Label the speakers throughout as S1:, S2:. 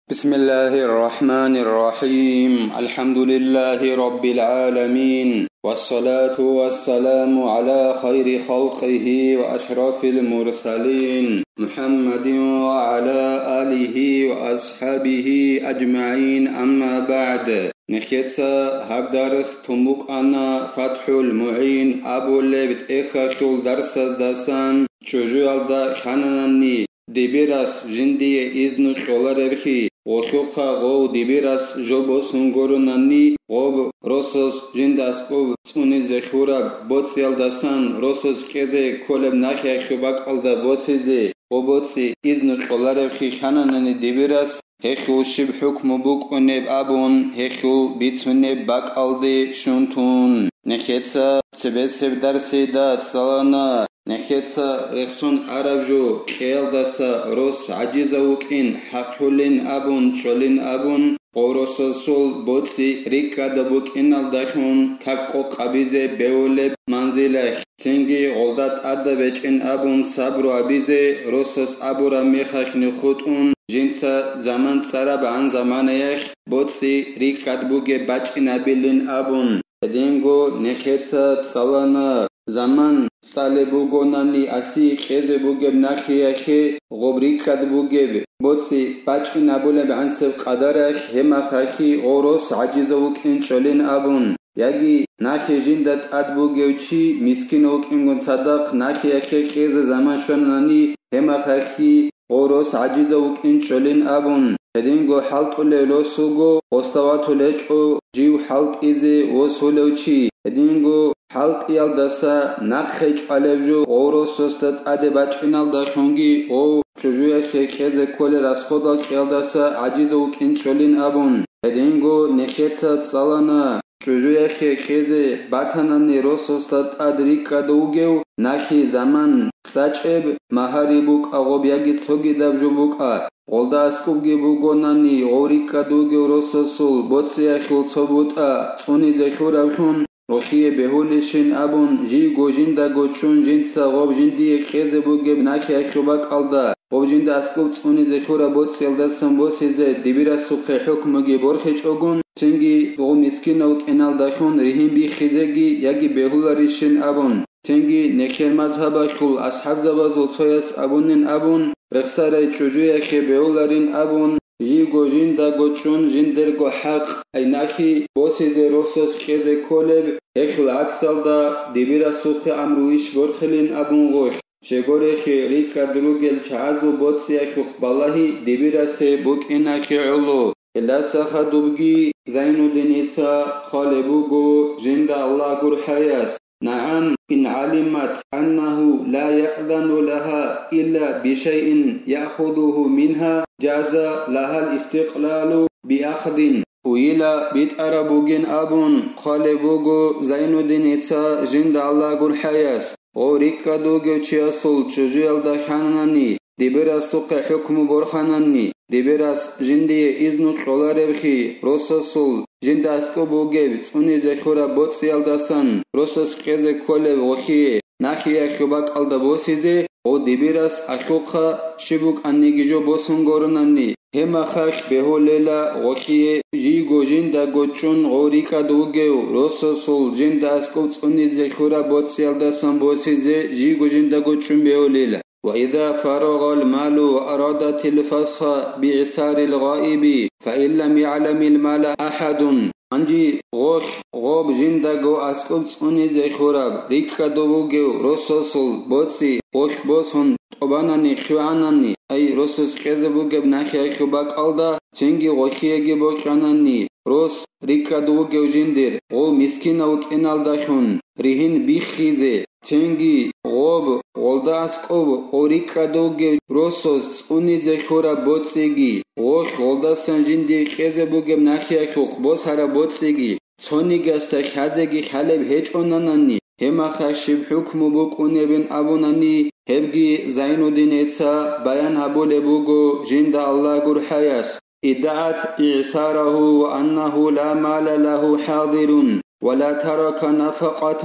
S1: بسم الله الرحمن الرحيم الحمد لله رب العالمين والصلاة والسلام على خير خلقه وأشرف المرسلين محمد وعلى آله وأصحابه أجمعين أما بعد نخيتسا هبدارس تموك أنا فتح المعين أبو لبت إخاشول درس دسان چوجوال دا خانانني دبيراس جندي إذن خولاربخي وشوقا غو دبيراس جوبوس هنگورناني غوب روسوس جنداس قوب سوني زخوراب بوتسيال داسان روسوس كيزي كولب ناخي خباك alda بوتسيزي غوبوتسي إذن خولاربخي خانانني دبيراس هخو شب حكم بوك أنب أبون هخو بيتسونب باك aldi شنطون نخيتسا سبسب درسي دات سالانا نخيتسا رخصون عرب جو خيال داسا روس عجيزاوك إن حقولين أبون شولين أبون قورسوسول بوتسي ريكا دبوك إن الدخون تاكو قبيزة بيولب منزلخ سنگي غلدات أدبج إن أبون صبرو أبيزة روسوس أبورا ميخاش نخوتون جنسا زمان سراب عن زمان يخ بوتسي ريكا دبوكي باج إن أبيلين أبون دينغو نخيتسا تسالانا زمان سالبوغوناني أسي خيزي بوغب ناخيخي غبريكاد بوغب بوتسي باچي نابولب عنسب قدرخ هما خاخي غوروس عجيزوك إن شولين أبون ياگي ناخي جندت أد بوغيوچي مسكينوك إنغون صدق ناخيخي خيزي زمان شوناني هما خاخي غوروس عجيزوك إن شولين أبون هدينغو حلط الليلو سوغو غستواتو لچو جيو حلط إزي وصولوچي هدينغو حلق يالدسا نخيج علبجو غورو سوستت أدي باچقنال داشونگي غو چجوية خيكيزة كولي راسخوداك يالدسا عجيزوك انشولين أبون هدينغو نخيتسا تسالانا چجوية خيكيزة باتاناني رو سوستت أدريكا دوگيو نخي زمان ساچب مهاري بوك أغوب ياگي تسوگي دابجو بوك غولدا اسكوبگي بوگوناني غوريكا دوگيو رو سوسول بوتسيا خيل صبوت توني زخورابشون روخيه بهولشين أبون جي گوجين دا گوچون جنسا غوب جندي خيزه بوگب ناخي اخوباك alda غوب جند اسكوب توني زخورا بوتس يلدسن بوسيزه دبيرا سوخ حكمگي برخچ اوگون تنگي غو مسكينوك انال داخون ريهم بي خيزگي ياگي بهولاريشين أبون تنگي نخير مذهب خول اصحاب زبازو تويس أبونن أبون رخصاري چوجوية خي بهولارين أبون جي گوجين دا گوچون جندرگو حق اي ناخي بوسيزه روسوس خيزه كولب اخل عكسال دا دبيرا سوخ امرويش برخلين أبون غوش شگوره خي ريكا دروگل چعزو بوتسي اخوخ بالله دبيرا سي بوك اناخي علو إلا ساخا دوبگي زينو دنيسا خالبوغو جند الله قر حياس نعم إن علمت أنه لا يأذن لها إلا بشيء يأخذه منها جاز لها الاستقلال بأخذ ويلا بيت أربوغين أبون خالبوغو زينو دنيسا جند الله قر حياس غوريكا دوغو چياسول چجويل دا خاناني دبراس سوق حكم برخاناني دبراس جندي إذن خولاربخي روسسول جند اسكو بوگيب توني زخورا بوتسيال داسان روسس خيزه كولب وخي ناخي اخوباك alda بوسيزه او دبراس اخوخا شبوك انيگيجو بوسونگورناني هما خاخ بهوليلا وخي جي گوجين دا گوچون غوريكا دوگيو روسسول جند اسكو توني زخورا بوتسيال داسان بوسيزه جي گوجين دا گوچون بهوليلا وإذا فرغ المال وأرادت الفسخ بعسار الغائب فإن لم يعلم المال أحد أنجي غوش غوب جندگو اسكوب توني زخوراب ريكا دوغيو روسوسول بوتسي غوش بوسون طباناني خواناني أي روسوس خيزبوغب ناخي خوباك alda چنگي غوشيگي بوكاناني روس ريكا دوغيو جندر غو مسكينوك انالداشون ريهن بيخيزه چنگي غوب غولدا اسكوب غوريكا دوغيو روسوس توني زخورا بوتسيگي غوش غولدا سنجندي خيزبوغب ناخي خوخ بوس هرا بوتسيگي څوني گستا خازگي خالب هچوناناني هما خاشب حكم بوكونبن أبوناني هبگي زينو دينيتسا بيان هبول بوغو جند الله قر حياس ادعت إعساره وأنه لا مال له حاضر ولا ترك نفقة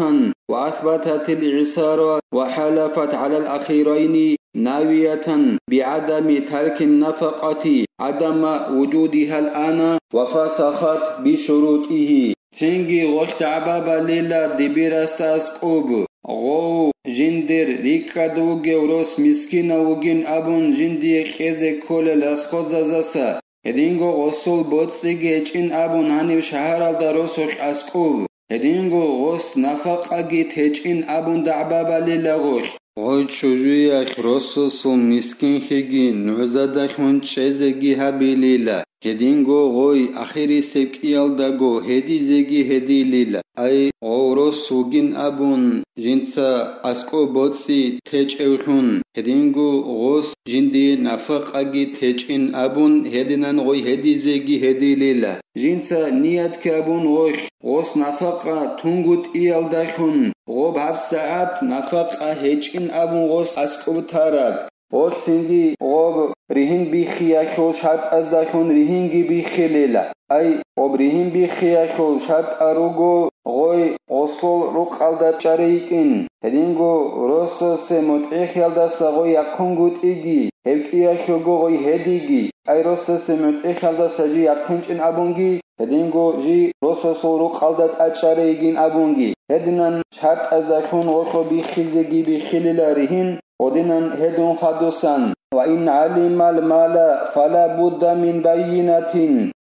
S1: وأثبتت الإعسار وحلفت على الأخيرين ناوية بعدم ترك النفقة عدم وجودها الآن وفسخت بشروطه تنجي وقت عبابا ليلا دبيرستاس قوب غو جندر ريكادوغي وروس مسكينة وجين أبون جندي خيزي كل لاسخوزازاسا هدينغو غسول بوتسيجي چين أبون هنب شهر دروسوخ أسقوب هدينغو غس نفقاجي تچين أبون دعبابا ليلا غوخ غوي چوجوياخ روسوسو مسكين خيجي نعزادخون چيزيجي هبي ليلا هدينغو غوي آخري سبكيال داغو هدي زيجي هدي ليلا أي غوروس وجين أبون جنسا أسكو بوتسي تيچيوخون هدينغو غوس جندي نفقاجي تيچين أبون هدينان غوي هدي زيجي هدي ليلا جنسا نيات كابون غوخ غوس نفقا تونغوت إيال داخون غوب هب ساعت نفقا هيچين أبون غوس أسكو تاراد غوش سنجي غوب ريهن بيخياخو شرط أزداخون ريهنجي بيخيليلا أي غوب ريهن بيخياخو شرط أروغو غوي غصول روق ألدا چاريكين هدينغو روسو سموت إخيالدا ساغو يقونغوت إيجي هبكياخو غوي هديجي أي روسو سموت إخيالدا ساجي يقونچين أبونجي هدينغو جي روسو روق ألدا أچاريكين أبونجي هدينان شرط أزداخون غوخو بيخيزيجي بيخيليلا ريهن ودينان هدون خدوسان وإن علم المال فلا بد من بينة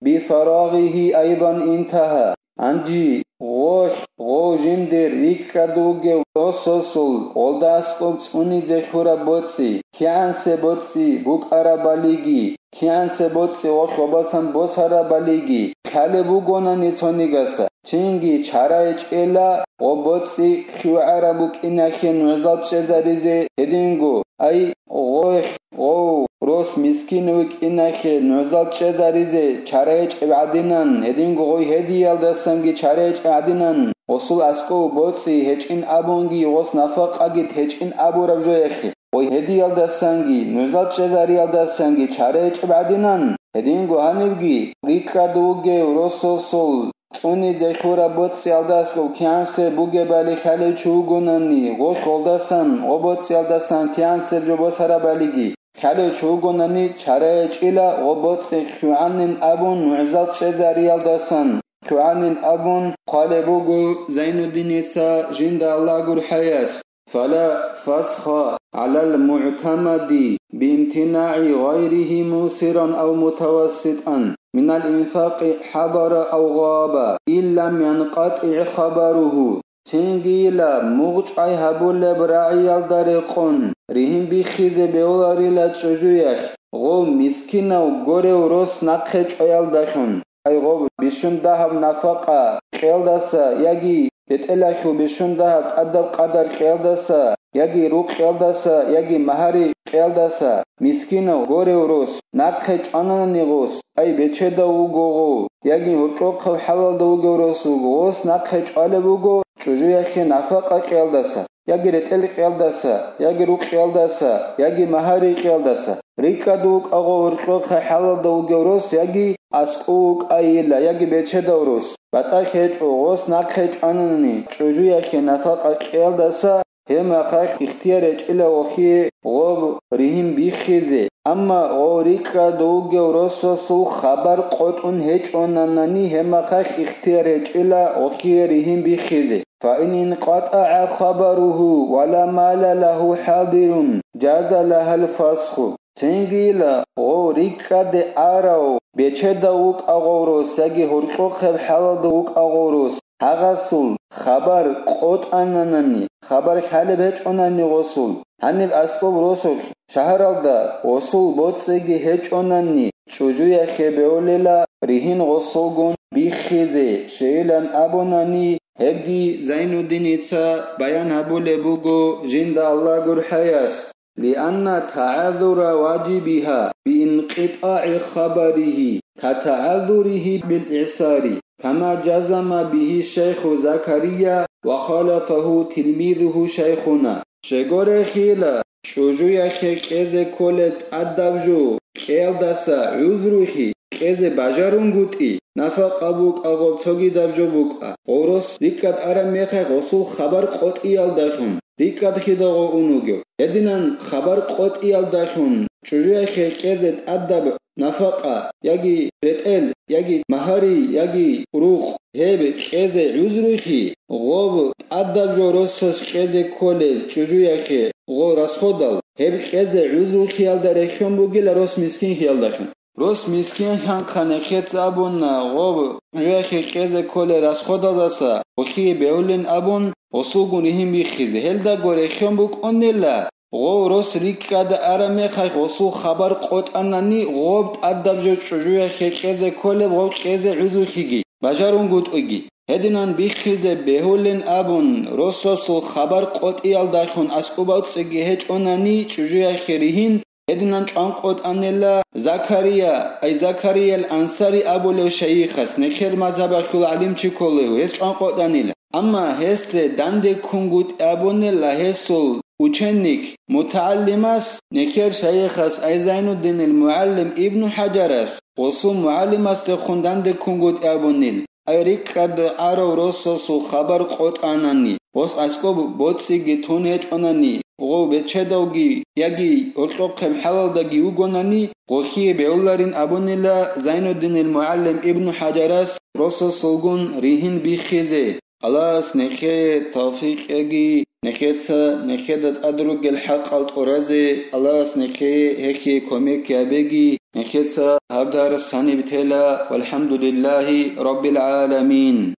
S1: بفراغه أيضا انتهى عندي غو جندر ريكادوغي روسوسول غولداسقوب توني زخورا بوتسي كيانسي بوتسي بوك أراباليجي كيانسي بوتسي وخوباسان بوس أراباليجي خالبو غوناني تونيغاسا چينگي چارايچ إلا غوبوتسي خيو عربوك إناكي نعزات شزاريزي هدينغو أي غو روس مسكينوك إناكي نعزات شزاريزي چارايچ إبعدينان هدينغو غوي هدي يالدسانگي چارايچ إبعدينان وصول أسكو بوتسي هچين أبونگي غوص نفقاگي هچين أبو ربجويخي غوي هدي يالدسانگي نعزات شزاري يالدسانگي چارايچ إبعدينان هدينغو هنبگي ريكادوغي روسوسول توني زخورا بوتسي يالداسكو كيانسي بوغي بالي خالي چوغوناني غوش غولداسان غوبوتسي يالداسان كيانسي جوبوس هراباليگي خالي چوغوناني چارايچ إلا غوبوتسي خوانين أبون معزات شزاري يالداسان خوانين أبون خالي بوغو زين الدين إيسا جند الله قر حياس فلا فسخ على المعتمد بامتناع غيره موسرا أو متوسطا من الإنفاق حضر أو غاب إن لم ينقطع خبره تنجيلا مغجعي هبول براعي الدارقون ريهم بخيز بيولاري لاتشجويخ غو مسكينة وغوري وروس نقخج ايال داخون أي غو بشون دهب نفقا خيال داسا يجي يتألاخو بشون دهب أدب قدر خيال داسا يجي روك خيال داسا يجي مهاري خيال داسا مسكينة وغوري وروس نقخج أناني غوس أي بيچه دا وغو يجي هرقوق حلال دا وغو روس وغوس نقخج آل وغو چوجويخي نفقا خيال داسا يجي رتل خيال داسا يجي روك خيال داسا يجي مهاري خيال داسا ريكادوك أغو هرقوق حلال دا وغو روس يجي أسقوك أيلا يجي بيچه دا وروس بطاخج وغوس نقخج أناني چوجويخي نفقا خيال داسا هما خاخ اختيارج إلا وخي غوب ريهم بيخيزي أما غوريكا دوغي ورسوسو خبر قطن هيج أناني هما خاخ اختيارج إلا وخي ريهم بيخيزي فإن انقطع خبره ولا مال له حاضر جاز لها الفسخ تنجيلا غوريكا دي آراو بيچه دوغ أغوروس يجي هرقو خب حال دوغ أغوروس هغسول خبر قط أناني خبر حال بهج أناني غسول هنب أسقوب رسول شهرالدا غسول بوتسيجي هج أناني چوجويا خبيوليلا ريهن غسولگون بيخيزي شيلان أبوناني هبگي زين الدين إتسا بيان هبو لبوغو جند الله قر حياس لأن تعذر واجبها بانقطاع خبره كتعذره بالإعسار كما جزم به الشيخ زكريا وخالفه تلميذه شيخنا شغور خيلا شوجويا خيز كولت أدبجو كيل دسا عذروخي كيز بجارونغوتي نفق أبوك أغوب توغي دبجو بوك غوروس ريكات أرميخي غسول خبر قطعي الدخون ريكاد خداغو أونوغيو يدنان خبر قوت إيال داخون چجوية خيقيزت أدب نفقة يجي بتقل يجي مهاري يجي روخ هب قيزة عزروخي غوب أدب جو رسوس قيزة كولي چجوية خي غو رسخودل هب قيزة عزروخي يال دارخيون بوغي لروس مسكين يال داخون روس مسكين خانقانه خيت أبون غوب يخي قيزة كولي رسخودل داسا وخي بيولين أبون وصوغون هم بيخيزه هلدا غورخيون بوك أونيلا غو روس ريكاد أرامي خايخ وصو خبر قوت أناني غوب أدب جو چجوية خي قيزة كولي غوب قيزة عزروخيجي بجارون قوت أجي هدنان بيخيزه بيولين أبون روسوسو خبر قوت إيال داخون أسقوبات سيجي هج أناني چجوية خيريهين هدنان چانقوت أنيلا زكريا أي زكريا الأنصاري أبو لو شيخس نخير مذهب أخول عليم چي كوليو هس چانقوت أنيلا أما هست دانده كونغوت أبونيلا هسول ученик متعلمس نخير شيخس أي زين الدين المعلم ابن حجرس وصو معلمس خوندند كونغوت أبونيل أيريك قد أرو رسوسو خبر قوت أناني بس أسكوب بوتسيجي تونهج أناني غو بچدوگي يجي أرقم حلال دگي وگوناني غوخي بيولارين أبونيلا زين الدين المعلم ابن حجرس رسوسوگون ريهن بيخيزه الله نخي توفيق يجي نخيدت أدرج الحق الطرازي الله نخي هكي كوميك يبجي نخيدت هبدار السنة بتلا والحمد لله رب العالمين.